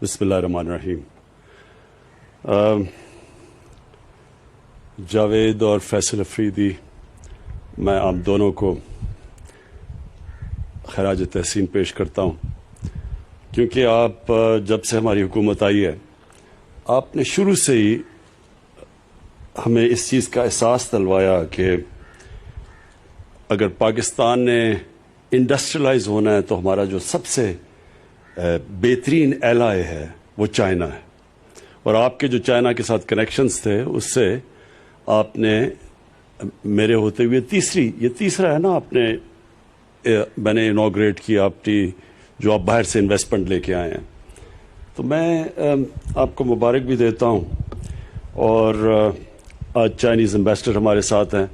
بسم اللہ الرحمن الرحیم. جاوید اور فیصل افریدی، میں آپ دونوں کو خراج تحسین پیش کرتا ہوں، کیونکہ آپ جب سے ہماری حکومت آئی ہے آپ نے شروع سے ہی ہمیں اس چیز کا احساس دلوایا کہ اگر پاکستان نے انڈسٹریلائز ہونا ہے تو ہمارا جو سب سے بہترین ایلائے ہے وہ چائنا ہے. اور آپ کے جو چائنا کے ساتھ کنیکشنز تھے اس سے آپ نے میرے ہوتے ہوئے تیسرا ہے نا، میں نے انوگریٹ کیا آپ کی جو آپ باہر سے انویسٹمنٹ لے کے آئے ہیں. تو میں آپ کو مبارک بھی دیتا ہوں. اور آج چائنیز امبیسڈر ہمارے ساتھ ہیں.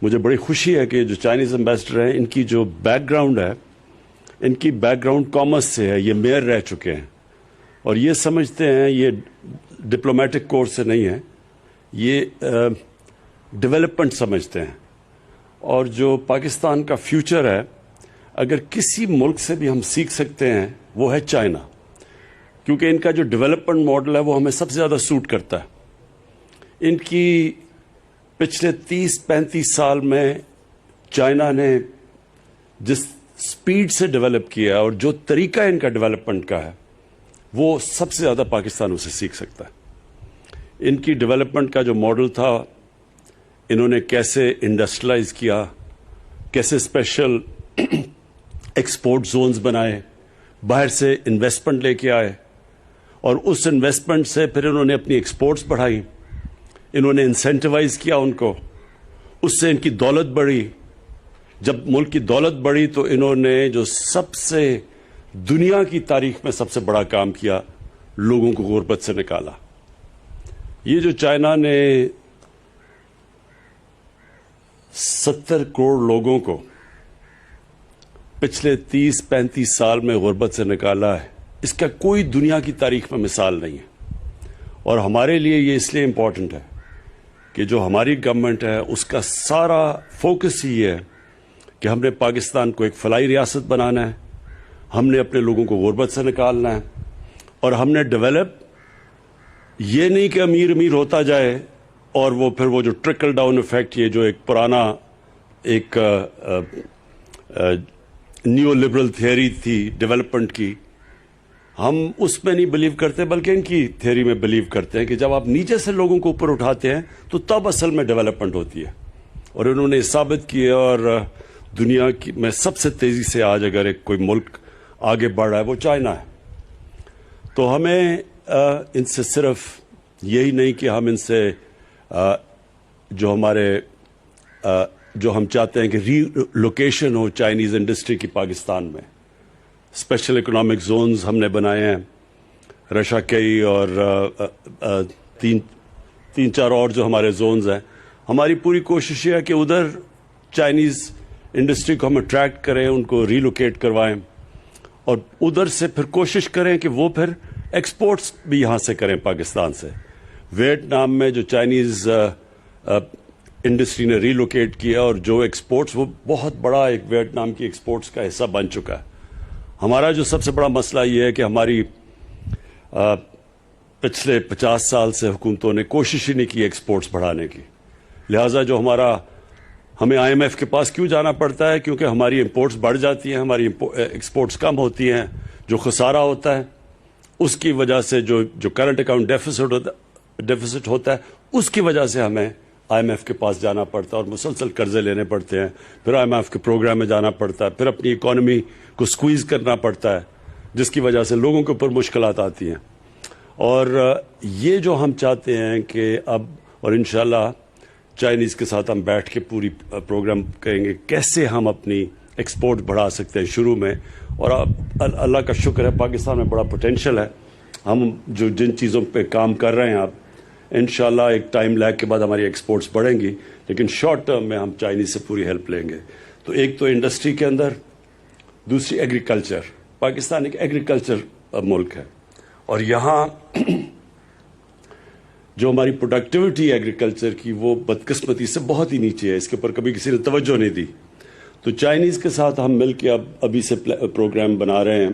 مجھے بڑی خوشی ہے کہ جو چائنیز امبیسڈر ہیں ان کی جو بیک گراؤنڈ ہے، ان کی بیک گراؤنڈ کامرس سے ہے. یہ میئر رہ چکے ہیں اور یہ سمجھتے ہیں، یہ ڈپلومیٹک کورس سے نہیں ہے، یہ ڈیولپمنٹ سمجھتے ہیں. اور جو پاکستان کا فیوچر ہے، اگر کسی ملک سے بھی ہم سیکھ سکتے ہیں وہ ہے چائنا، کیونکہ ان کا جو ڈیولپمنٹ ماڈل ہے وہ ہمیں سب سے زیادہ سوٹ کرتا ہے. ان کی پچھلے 30-35 سال میں چائنا نے جس سپیڈ سے ڈیولپ کیا اور جو طریقہ ان کا ڈیولپمنٹ کا ہے وہ سب سے زیادہ پاکستان اسے سیکھ سکتا ہے. ان کی ڈیولپمنٹ کا جو ماڈل تھا، انہوں نے کیسے انڈسٹریلائز کیا، کیسے اسپیشل ایکسپورٹ زونز بنائے، باہر سے انویسٹمنٹ لے کے آئے اور اس انویسٹمنٹ سے پھر انہوں نے اپنی ایکسپورٹس بڑھائی، انہوں نے انسینٹیوائز کیا ان کو، اس سے ان کی دولت بڑھی. جب ملک کی دولت بڑھی تو انہوں نے جو سب سے دنیا کی تاریخ میں سب سے بڑا کام کیا، لوگوں کو غربت سے نکالا. یہ جو چائنا نے 70 کروڑ لوگوں کو پچھلے 30-35 سال میں غربت سے نکالا ہے، اس کا کوئی دنیا کی تاریخ میں مثال نہیں ہے. اور ہمارے لیے یہ اس لیے امپورٹنٹ ہے کہ جو ہماری گورنمنٹ ہے اس کا سارا فوکس ہی ہے کہ ہم نے پاکستان کو ایک فلاحی ریاست بنانا ہے، ہم نے اپنے لوگوں کو غربت سے نکالنا ہے، اور ہم نے ڈیولپ یہ نہیں کہ امیر امیر ہوتا جائے اور وہ پھر وہ جو ٹرکل ڈاؤن ایفیکٹ، یہ جو ایک پرانا ایک نیو لبرل تھیوری تھی ڈیولپمنٹ کی، ہم اس میں نہیں بلیو کرتے بلکہ ان کی تھیوری میں بلیو کرتے ہیں کہ جب آپ نیچے سے لوگوں کو اوپر اٹھاتے ہیں تو تب اصل میں ڈیولپمنٹ ہوتی ہے. اور انہوں نے ثابت کیا، اور دنیا کی میں سب سے تیزی سے آج اگر ایک کوئی ملک آگے بڑھ رہا ہے وہ چائنا ہے. تو ہمیں ان سے صرف یہی نہیں کہ ہم ان سے جو ہم چاہتے ہیں کہ ری لوکیشن ہو چائنیز انڈسٹری کی پاکستان میں، اسپیشل اکنامک زونز ہم نے بنائے ہیں، رشا کئی اور تین چار اور جو ہمارے زونز ہیں. ہماری پوری کوشش یہ ہے کہ ادھر چائنیز انڈسٹری کو ہم اٹریکٹ کریں، ان کو ری لوکیٹ کروائیں، اور ادھر سے پھر کوشش کریں کہ وہ پھر ایکسپورٹس بھی یہاں سے کریں پاکستان سے. ویتنام میں جو چائنیز انڈسٹری نے ری لوکیٹ کیا اور جو ایکسپورٹس، وہ بہت بڑا ایک ویتنام کی ایکسپورٹس کا حصہ بن چکا ہے. ہمارا جو سب سے بڑا مسئلہ یہ ہے کہ ہماری پچھلے 50 سال سے حکومتوں نے کوشش ہی نہیں کی ایکسپورٹس بڑھانے کی. لہٰذا جو ہمیں آئی ایم ایف کے پاس کیوں جانا پڑتا ہے؟ کیونکہ ہماری امپورٹس بڑھ جاتی ہیں، ہماری ایکسپورٹس کم ہوتی ہیں. جو خسارہ ہوتا ہے اس کی وجہ سے جو کرنٹ اکاؤنٹ ڈیفیسٹ ہوتا ہے اس کی وجہ سے ہمیں آئی ایم ایف کے پاس جانا پڑتا ہے اور مسلسل قرضے لینے پڑتے ہیں. پھر آئی ایم ایف کے پروگرام میں جانا پڑتا ہے، پھر اپنی اکانومی کو سکویز کرنا پڑتا ہے، جس کی وجہ سے لوگوں کے اوپر مشکلات آتی ہیں. اور یہ جو ہم چاہتے ہیں کہ اب، اور انشاءاللہ چائنیز کے ساتھ ہم بیٹھ کے پوری پروگرام کریں گے کیسے ہم اپنی ایکسپورٹ بڑھا سکتے ہیں شروع میں. اور اب اللہ کا شکر ہے پاکستان میں بڑا پوٹینشیل ہے. ہم جن چیزوں پہ کام کر رہے ہیں اب انشاءاللہ ایک ٹائم لیگ کے بعد ہماری ایکسپورٹس بڑھیں گی، لیکن شارٹ ٹرم میں ہم چائنیز سے پوری ہیلپ لیں گے. تو ایک تو انڈسٹری کے اندر، دوسری ایگریکلچر. پاکستان ایک ایگریکلچر ملک ہے اور یہاں جو ہماری پروڈکٹیوٹی ایگریکلچر کی وہ بدقسمتی سے بہت ہی نیچے ہے، اس کے اوپر کبھی کسی نے توجہ نہیں دی. تو چائنیز کے ساتھ ہم مل کے ابھی سے پروگرام بنا رہے ہیں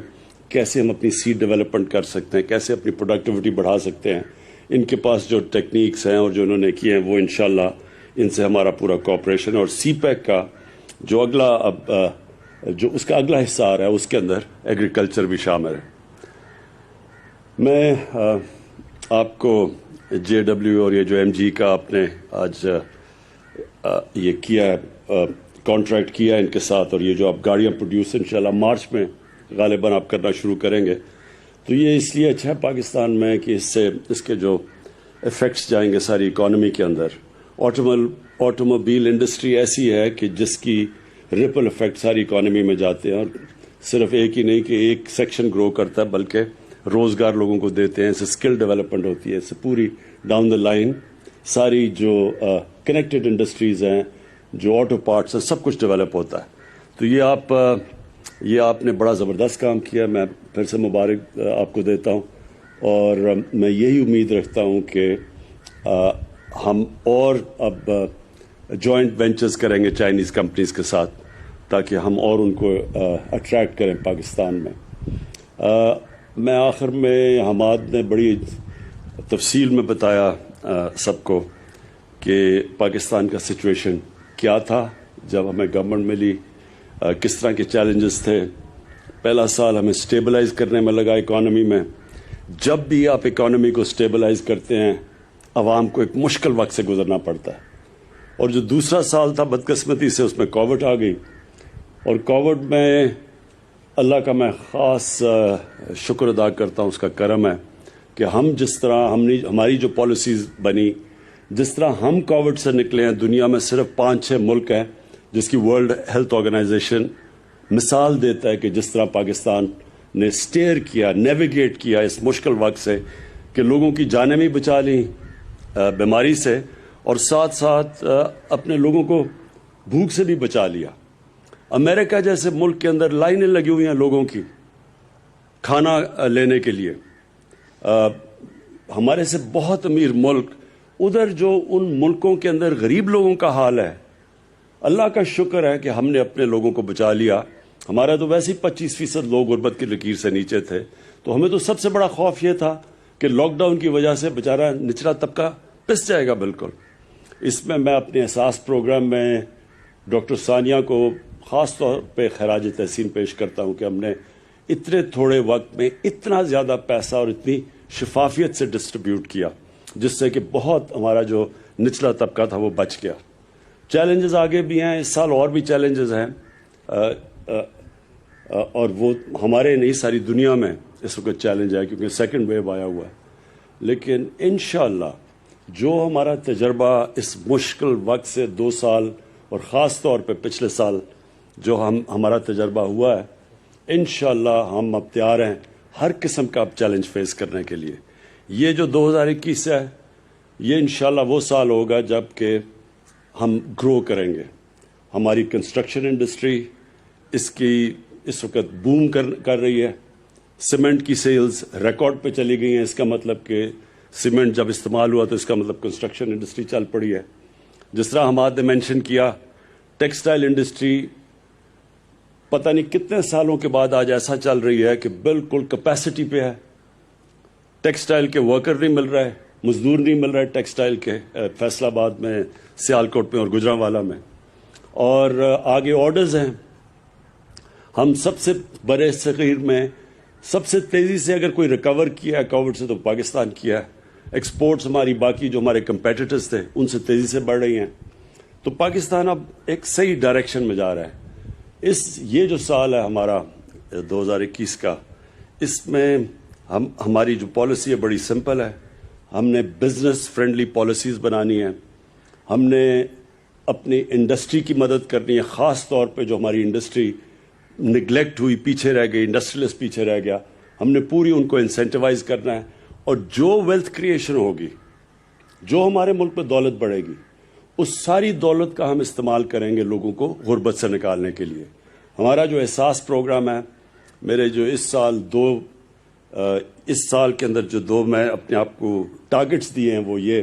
کیسے ہم اپنی سیڈ ڈیولپمنٹ کر سکتے ہیں, کیسے اپنی پروڈکٹیوٹی بڑھا سکتے ہیں. ان کے پاس جو ٹیکنیکس ہیں اور جو انہوں نے کیے ہیں وہ انشاءاللہ ان سے ہمارا پورا کوآپریشن. اور سی پیک کا جو اس کا اگلا حصہ آ رہا ہے اس کے اندر ایگریکلچر بھی شامل ہے. میں آپ کو JW اور یہ جو MG کا آپ نے آج یہ کیا ہے, کانٹریکٹ کیا ہے ان کے ساتھ, اور یہ جو آپ گاڑیاں پروڈیوس انشاءاللہ مارچ میں غالباً آپ کرنا شروع کریں گے, تو یہ اس لیے اچھا ہے پاکستان میں کہ اس کے جو ایفیکٹس جائیں گے ساری اکانومی کے اندر. آٹوموبائل انڈسٹری ایسی ہے کہ جس کی ریپل ایفیکٹ ساری اکانومی میں جاتے ہیں, اور صرف ایک ہی نہیں کہ ایک سیکشن گرو کرتا ہے بلکہ روزگار لوگوں کو دیتے ہیں, اس سے اسکل ڈیولپمنٹ ہوتی ہے, اس سے پوری ڈاؤن دا لائن ساری جو کنیکٹڈ انڈسٹریز ہیں, جو آٹو پارٹس ہیں, سب کچھ ڈیولپ ہوتا ہے. تو یہ آپ نے بڑا زبردست کام کیا, میں پھر سے مبارک آپ کو دیتا ہوں, اور میں یہی امید رکھتا ہوں کہ ہم اور اب جوائنٹ وینچرز کریں گے چائنیز کمپنیز کے ساتھ, تاکہ ہم اور ان کو اٹریکٹ کریں پاکستان میں. میں آخر میں حماد نے بڑی تفصیل میں بتایا سب کو کہ پاکستان کا سچویشن کیا تھا جب ہمیں گورنمنٹ ملی, کس طرح کے چیلنجز تھے. پہلا سال ہمیں سٹیبلائز کرنے میں لگا اکانومی میں. جب بھی آپ اکانومی کو سٹیبلائز کرتے ہیں عوام کو ایک مشکل وقت سے گزرنا پڑتا ہے, اور جو دوسرا سال تھا بدقسمتی سے اس میں کووڈ آ گئی, اور کووڈ میں اللہ کا میں خاص شکر ادا کرتا ہوں, اس کا کرم ہے کہ ہم جس طرح ہماری جو پالیسیز بنی, جس طرح ہم کووڈ سے نکلے ہیں, دنیا میں صرف 5-6 ملک ہیں جس کی ورلڈ ہیلتھ آرگنائزیشن مثال دیتا ہے کہ جس طرح پاکستان نے سٹیئر کیا, نیویگیٹ کیا اس مشکل وقت سے, کہ لوگوں کی جانیں بھی بچا لیں بیماری سے, اور ساتھ ساتھ اپنے لوگوں کو بھوک سے بھی بچا لیا. امریکہ جیسے ملک کے اندر لائنیں لگی ہوئی ہیں لوگوں کی کھانا لینے کے لیے. ہمارے سے بہت امیر ملک, ادھر جو ان ملکوں کے اندر غریب لوگوں کا حال ہے, اللہ کا شکر ہے کہ ہم نے اپنے لوگوں کو بچا لیا. ہمارا تو ویسے ہی 25% لوگ غربت کی لکیر سے نیچے تھے, تو ہمیں تو سب سے بڑا خوف یہ تھا کہ لاک ڈاؤن کی وجہ سے بیچارہ نچلا طبقہ پس جائے گا بالکل. اس میں اپنے احساس پروگرام میں ڈاکٹر ثانیہ کو خاص طور پہ خراج تحسین پیش کرتا ہوں کہ ہم نے اتنے تھوڑے وقت میں اتنا زیادہ پیسہ اور اتنی شفافیت سے ڈسٹریبیوٹ کیا, جس سے کہ بہت ہمارا جو نچلا طبقہ تھا وہ بچ گیا. چیلنجز آگے بھی ہیں, اس سال اور بھی چیلنجز ہیں, اور وہ ہمارے نہیں ساری دنیا میں اس وقت چیلنج ہے کیونکہ سیکنڈ ویو آیا ہوا ہے. لیکن انشاءاللہ جو ہمارا تجربہ اس مشکل وقت سے 2 سال اور خاص طور پہ پچھلے سال جو ہمارا تجربہ ہوا ہے, انشاءاللہ ہم اب تیار ہیں ہر قسم کا چیلنج فیس کرنے کے لیے. یہ جو 2021 ہے یہ انشاءاللہ وہ سال ہوگا جب کہ ہم گرو کریں گے. ہماری کنسٹرکشن انڈسٹری اس وقت بوم کر رہی ہے. سیمنٹ کی سیلز ریکارڈ پہ چلی گئی ہیں, اس کا مطلب کہ سیمنٹ جب استعمال ہوا تو اس کا مطلب کنسٹرکشن انڈسٹری چل پڑی ہے. جس طرح حماد نے مینشن کیا, ٹیکسٹائل انڈسٹری پتہ نہیں کتنے سالوں کے بعد آج ایسا چل رہی ہے کہ بالکل کیپیسٹی پہ ہے. ٹیکسٹائل کے ورکر نہیں مل رہا ہے, مزدور نہیں مل رہا ہے ٹیکسٹائل کے, فیصل آباد میں, سیالکوٹ میں اور گجرانوالہ میں, اور آگے آرڈرز ہیں. ہم سب سے برے صغیر میں سب سے تیزی سے اگر کوئی ریکور کیا ہے کووڈ سے تو پاکستان کیا ہے. ایکسپورٹس ہماری باقی جو ہمارے کمپیٹیٹرز تھے ان سے تیزی سے بڑھ رہی ہیں. تو پاکستان اب ایک صحیح ڈائریکشن میں جا رہا ہے. یہ جو سال ہے ہمارا 2021 کا, اس میں ہماری جو پالیسی ہے بڑی سمپل ہے. ہم نے بزنس فرینڈلی پالیسیز بنانی ہیں. ہم نے اپنی انڈسٹری کی مدد کرنی ہے, خاص طور پہ جو ہماری انڈسٹری نگلیکٹ ہوئی, پیچھے رہ گئی, انڈسٹریلسٹ پیچھے رہ گیا, ہم نے پوری ان کو انسینٹیوائز کرنا ہے. اور جو ویلتھ کریشن ہوگی, جو ہمارے ملک میں دولت بڑھے گی, اس ساری دولت کا ہم استعمال کریں گے لوگوں کو غربت سے نکالنے کے لیے. ہمارا جو احساس پروگرام ہے, میرے جو اس سال کے اندر جو میں اپنے آپ کو ٹارگٹس دیے ہیں وہ یہ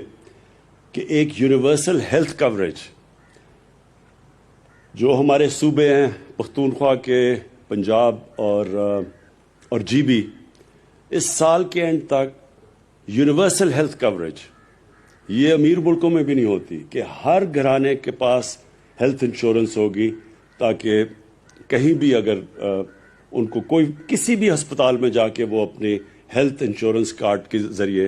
کہ ایک یونیورسل ہیلتھ کوریج جو ہمارے صوبے ہیں پختونخوا کے, پنجاب اور اور جی بی اس سال کے اینڈ تک یونیورسل ہیلتھ کوریج، یہ امیر ملکوں میں بھی نہیں ہوتی کہ ہر گھرانے کے پاس ہیلتھ انشورنس ہوگی، تاکہ کہیں بھی اگر ان کو کوئی کسی بھی ہسپتال میں جا کے وہ اپنے ہیلتھ انشورنس کارڈ کے ذریعے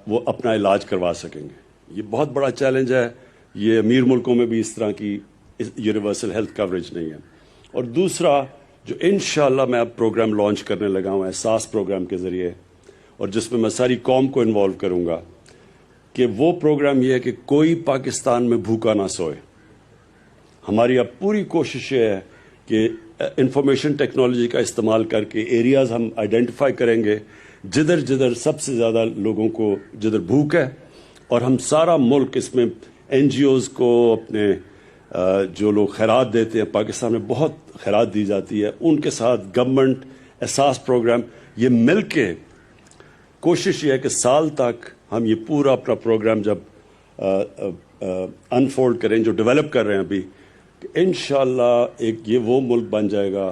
وہ اپنا علاج کروا سکیں گے۔ یہ بہت بڑا چیلنج ہے، یہ امیر ملکوں میں بھی اس طرح کی یونیورسل ہیلتھ کوریج نہیں ہے۔ اور دوسرا جو انشاءاللہ میں اب پروگرام لانچ کرنے لگا ہوں احساس پروگرام کے ذریعے، اور جس میں میں ساری قوم کو انوالو کروں گا، کہ وہ پروگرام یہ ہے کہ کوئی پاکستان میں بھوکا نہ سوئے۔ ہماری اب پوری کوشش یہ ہے کہ انفارمیشن ٹیکنالوجی کا استعمال کر کے ایریاز ہم آئیڈینٹیفائی کریں گے جدھر جدھر سب سے زیادہ لوگوں کو جدھر بھوک ہے، اور ہم سارا ملک اس میں این جی اوز کو، اپنے جو لوگ خیرات دیتے ہیں، پاکستان میں بہت خیرات دی جاتی ہے، ان کے ساتھ گورنمنٹ احساس پروگرام، یہ مل کے کوشش یہ ہے کہ سال تک ہم یہ پورا اپنا پروگرام جب انفولڈ کریں، جو ڈیولپ کر رہے ہیں ابھی، کہ انشاءاللہ ایک یہ وہ ملک بن جائے گا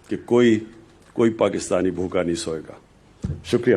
کہ کوئی پاکستانی بھوکا نہیں سوئے گا۔ شکریہ۔